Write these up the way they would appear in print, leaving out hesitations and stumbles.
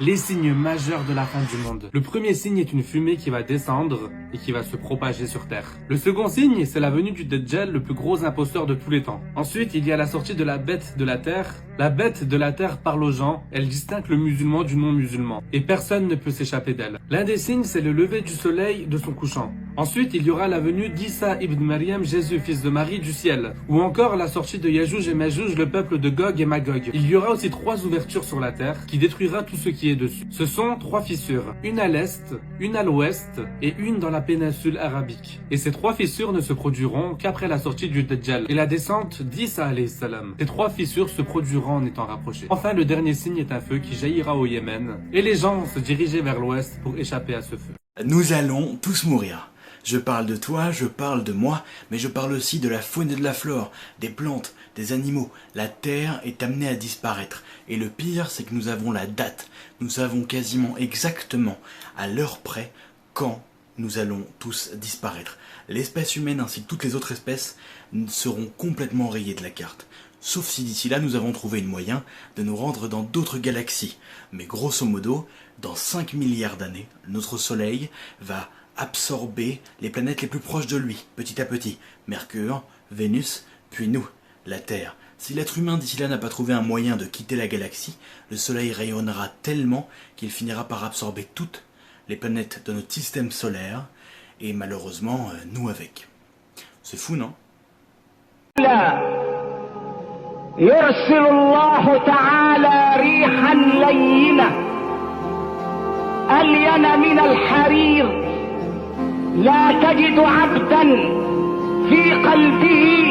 Les signes majeurs de la fin du monde. Le premier signe est une fumée qui va descendre et qui va se propager sur Terre. Le second signe, c'est la venue du Dajjal, le plus gros imposteur de tous les temps. Ensuite, il y a la sortie de la bête de la Terre. La bête de la Terre parle aux gens, elle distingue le musulman du non-musulman. Et personne ne peut s'échapper d'elle. L'un des signes, c'est le lever du soleil de son couchant. Ensuite, il y aura la venue d'Isa ibn Maryam, Jésus, fils de Marie, du ciel. Ou encore la sortie de Yajouj et Majouj, le peuple de Gog et Magog. Il y aura aussi 3 ouvertures sur la terre qui détruira tout ce qui est dessus. Ce sont 3 fissures, une à l'est, une à l'ouest et une dans la péninsule arabique. Et ces 3 fissures ne se produiront qu'après la sortie du Dajjal et la descente d'Isa alayhi salam. Ces 3 fissures se produiront en étant rapprochées. Enfin, le dernier signe est un feu qui jaillira au Yémen et les gens vont se diriger vers l'ouest pour échapper à ce feu. Nous allons tous mourir. Je parle de toi, je parle de moi, mais je parle aussi de la faune et de la flore, des plantes, des animaux. La terre est amenée à disparaître. Et le pire, c'est que nous avons la date. Nous savons quasiment exactement, à l'heure près, quand nous allons tous disparaître. L'espèce humaine ainsi que toutes les autres espèces seront complètement rayées de la carte. Sauf si d'ici là nous avons trouvé un moyen de nous rendre dans d'autres galaxies. Mais grosso modo, dans 5 milliards d'années, notre Soleil va absorber les planètes les plus proches de lui, petit à petit. Mercure, Vénus, puis nous, la Terre. Si l'être humain d'ici là n'a pas trouvé un moyen de quitter la galaxie, le Soleil rayonnera tellement qu'il finira par absorber toutes les planètes de notre système solaire, et malheureusement, nous avec. C'est fou, non? يرسل الله تعالى ريحا لينة ألين من الحرير لا تجد عبدا في قلبه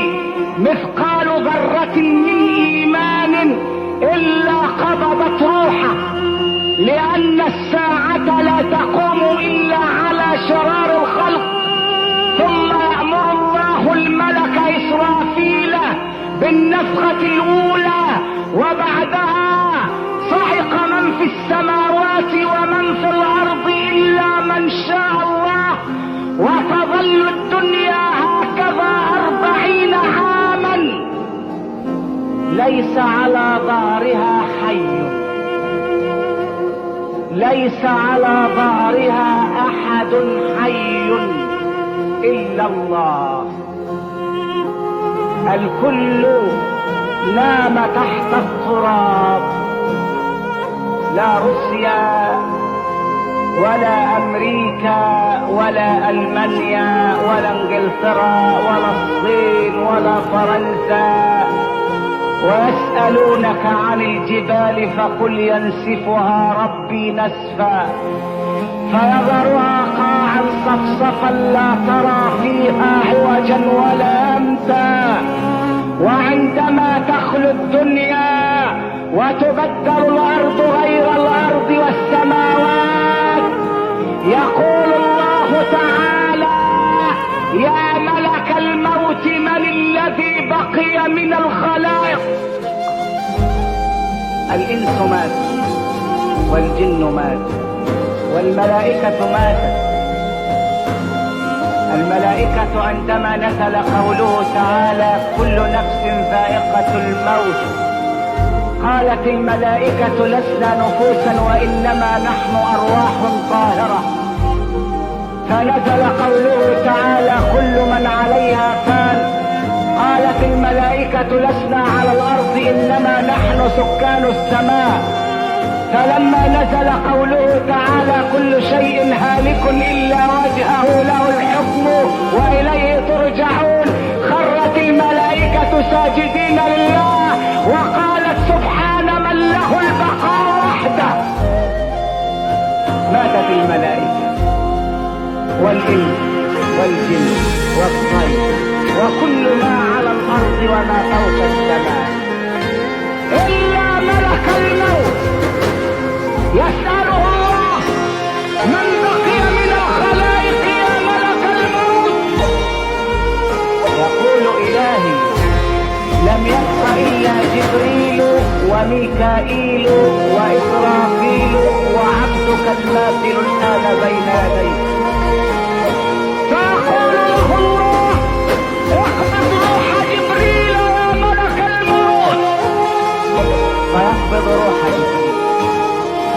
مثقال ذرة من إيمان إلا قبضت روحه لأن الساعة لا تقوم إلا على شرار الخلق ثم يأمر الله الملك إسرافيل بالنفخة الأولى وبعدها صعق من في السماوات ومن في الأرض إلا من شاء الله وتظل الدنيا هكذا 40 عاما ليس على ظهرها حي ليس على ظهرها أحد حي إلا الله الكل نام تحت التراب لا روسيا ولا امريكا ولا المانيا ولا انجلترا ولا الصين ولا فرنسا ويسألونك عن الجبال فقل ينسفها ربي نسفا فيذرها قاعا صفصفا لا ترى فيها عوجا ولا امتا وعندما تخلو الدنيا وتبدل الارض غير الارض والسماوات يقول الله تعالى يا ملك الموت من الذي بقي من الخلائق الانس مات والجن مات والملائكة ماتت الملائكة عندما نزل قوله تعالى كل نفس ذائقة الموت قالت الملائكة لسنا نفوسا وإنما نحن أرواح طاهرة فنزل قوله تعالى كل من عليها فان قالت الملائكة لسنا على الأرض إنما نحن سكان السماء فلما نزل قوله تعالى كل شيء هالك إلا وجهه له الحكم وإليه ترجعون خرت الملائكة ساجدين لله وقالت سبحان من له البقاء وحده ماتت الملائكة والإنس والجن والطير وكل ما على الأرض وما فوق السماء إلا ملك الموت يسأله الله من بقي من الخلائق يا ملك الموت يقول إلهي لم يبق إلا جبريل وميكائيل وإسرافيل وعبدك الماثل الآن بين يديك فيقول له الله اقبض روح جبريل يا ملك الموت فيقبض روح جبريل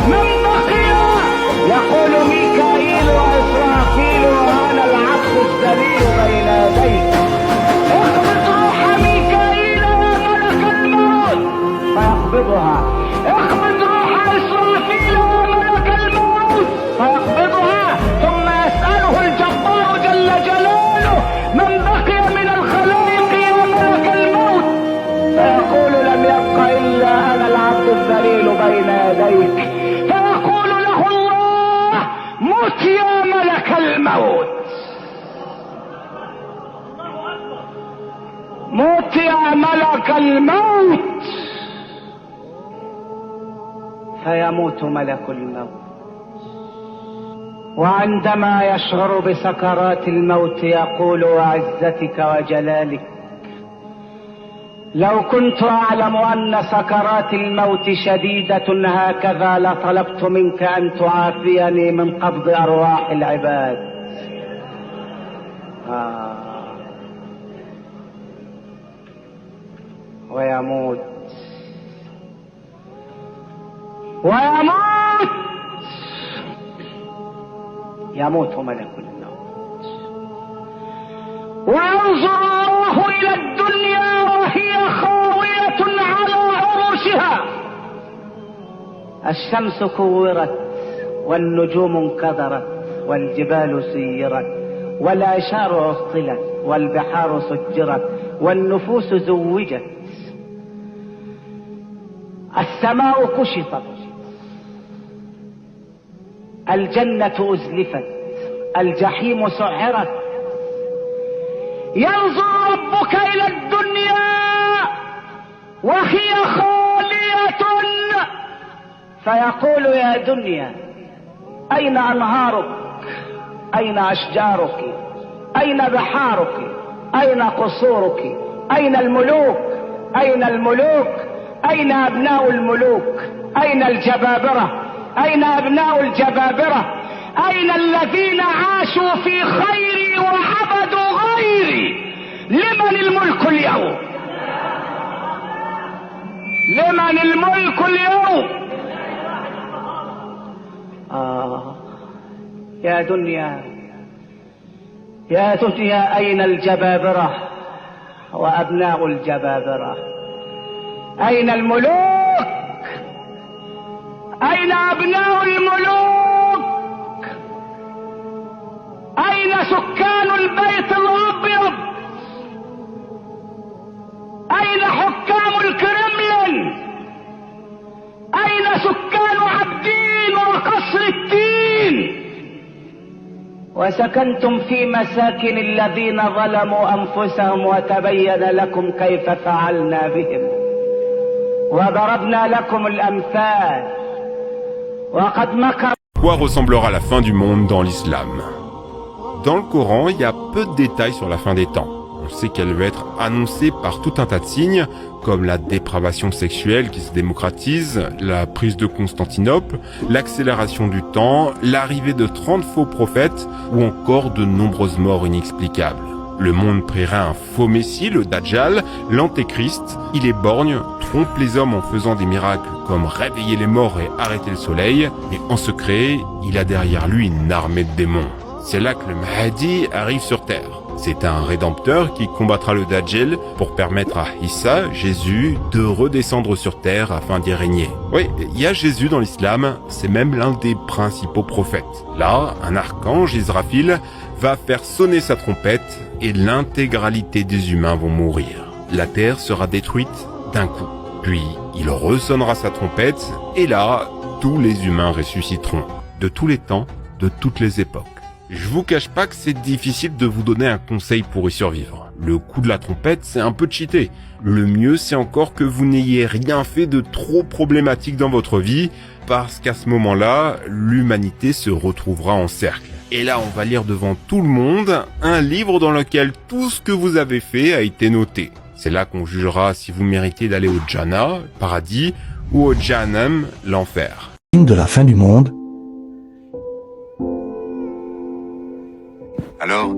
من فيقول ميكائيل وإسرافيل وأنا العبد الذليل بين يديك اقبض روح ميكائيل يا ملك الموت فيقبضها، اقبض روح إسرافيل يا ملك الموت فيقبضها. ثم يسأله الجبار جل جلاله من بقي من الخلائق يا ملك الموت فيقول لم يبق إلا أنا العبد الذليل بين يديك. فيقول له الله مت يا ملك الموت، مت يا ملك الموت. فيموت ملك الموت، وعندما يشعر بسكرات الموت يقول وعزتك وجلالك لو كنت أعلم أن سكرات الموت شديدة هكذا لطلبت منك أن تعافيني من قبض أرواح العباد. ويموت ويموت، يموت ملك الموت. وينظر الله إلى الدنيا وهي خاوية على عروشها، الشمس كورت والنجوم انكدرت والجبال سيرت والعشار عطلت والبحار سجرت والنفوس زوجت، السماء كشطت، الجنة أزلفت، الجحيم سعرت. ينظر ربك إلى الدنيا وهي خالية فيقول يا دنيا أين أنهارك، أين أشجارك، أين بحارك، أين قصورك، أين الملوك، أين الملوك، أين أبناء الملوك، أين الجبابرة، أين أبناء الجبابرة، أين الذين عاشوا في خيري وعبدوا غيري؟ لمن الملك اليوم؟ لمن الملك اليوم؟ يا دنيا، يا دنيا أين الجبابرة وأبناء الجبابرة؟ أين الملوك؟ أين أبناء الملوك؟ أين سكان البيت الأبيض؟ أين حكام الكرملين؟ أين سكان عبدين وقصر الدين؟ وسكنتم في مساكن الذين ظلموا أنفسهم وتبين لكم كيف فعلنا بهم وضربنا لكم الأمثال وقد مكر. Quoi ressemblera la fin du monde dans l'islam? Dans le Coran, il y a peu de détails sur la fin des temps. On sait qu'elle va être annoncée par tout un tas de signes, comme la dépravation sexuelle qui se démocratise, la prise de Constantinople, l'accélération du temps, l'arrivée de 30 faux prophètes, ou encore de nombreuses morts inexplicables. Le monde priera un faux messie, le Dajjal, l'antéchrist. Il est borgne, trompe les hommes en faisant des miracles comme réveiller les morts et arrêter le soleil, mais en secret, il a derrière lui une armée de démons. C'est là que le Mahdi arrive sur terre. C'est un rédempteur qui combattra le Dajjal pour permettre à Issa, Jésus, de redescendre sur terre afin d'y régner. Oui, il y a Jésus dans l'islam, c'est même l'un des principaux prophètes. Là, un archange, Israfil, va faire sonner sa trompette et l'intégralité des humains vont mourir. La terre sera détruite d'un coup. Puis, il resonnera sa trompette et là, tous les humains ressusciteront. De tous les temps, de toutes les époques. Je vous cache pas que c'est difficile de vous donner un conseil pour y survivre. Le coup de la trompette, c'est un peu cheaté. Le mieux, c'est encore que vous n'ayez rien fait de trop problématique dans votre vie, parce qu'à ce moment-là, l'humanité se retrouvera en cercle. Et là, on va lire devant tout le monde un livre dans lequel tout ce que vous avez fait a été noté. C'est là qu'on jugera si vous méritez d'aller au Jannah, le paradis, ou au Jahannam, l'enfer. De la fin du monde. Alors,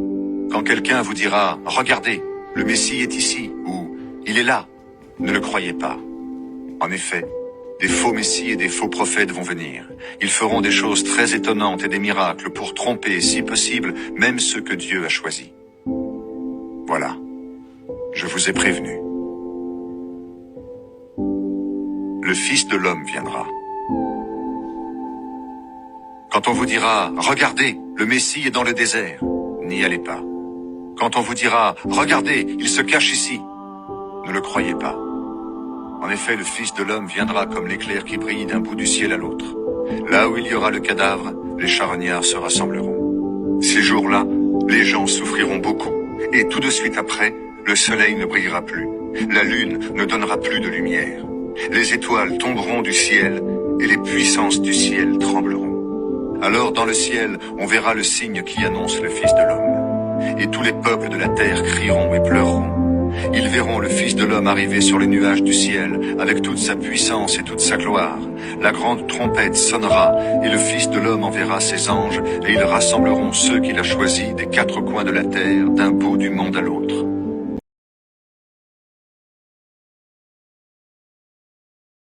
quand quelqu'un vous dira « Regardez, le Messie est ici » ou « Il est là », ne le croyez pas. En effet, Des faux messies et des faux prophètes vont venir. Ils feront des choses très étonnantes et des miracles pour tromper, si possible, même ceux que Dieu a choisis. Voilà. Je vous ai prévenu. Le Fils de l'homme viendra. Quand on vous dira « Regardez, le Messie est dans le désert », n'y allez pas. Quand on vous dira « Regardez, il se cache ici », ne le croyez pas. En effet, le Fils de l'homme viendra comme l'éclair qui brille d'un bout du ciel à l'autre. Là où il y aura le cadavre, les charognards se rassembleront. Ces jours-là, les gens souffriront beaucoup, et tout de suite après, le soleil ne brillera plus, la lune ne donnera plus de lumière. Les étoiles tomberont du ciel, et les puissances du ciel trembleront. Alors dans le ciel, on verra le signe qui annonce le Fils de l'homme. Et tous les peuples de la terre crieront et pleureront. Ils verront le Fils de l'homme arriver sur les nuages du ciel, avec toute sa puissance et toute sa gloire. La grande trompette sonnera, et le Fils de l'homme enverra ses anges, et ils rassembleront ceux qu'il a choisis des quatre coins de la terre, d'un bout du monde à l'autre.